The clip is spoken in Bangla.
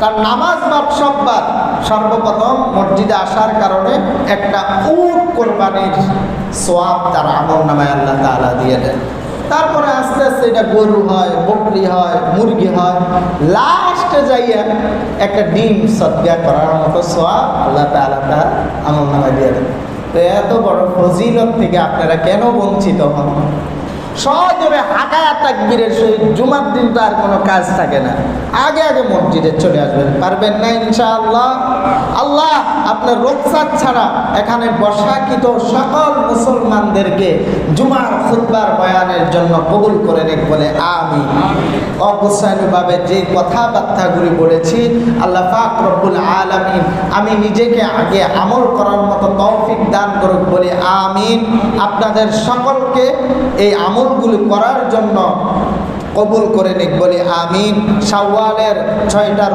তার নামাজ বাদ সব বাদ, সর্বপ্রথম মসজিদে আসার কারণে একটা উট কোরবানির সওয়াব তার আমল নামায় আল্লাহ তাআলা দিয়ে দেন। তারপরে আস্তে আস্তে এটা গরু হয়, বকরি হয়, মুরগি হয়, লাস্টে যাইয়া একটা ডিম সদকা করার মতো সওয়াব আল্লাহ তাআলা তার আমল নামায় দিয়ে দেন। তো এত বড় ফজিলত থেকে আপনারা কেন বঞ্চিত হন? সহজে হাঁটায়া তাকবীরের সহিত জুমার দিন তো আর কোনো কাজ থাকে না, আগে আগে মসজিদে চলে আসবেন। পারবেন না ইনশাআল্লাহ? আল্লাহ আপনার রোকসাত ছাড়া এখানে বসাকৃত সকল মুসলমানদেরকে জুমার খুতবার বয়ানের জন্য কবুল করে নেক বলে আমিন। অবশ্যইভাবে যে কথাবার্তাগুলি বলেছি আল্লাহ পাক রব্বুল আলামিন আমি নিজেকে আগে আমল করার মতো তৌফিক দান করুক বলে আমিন। আপনাদের সকলকে এই আমলগুলি করার জন্য কবুল করে নিক বলে আমিন। শাওয়ালের 6টা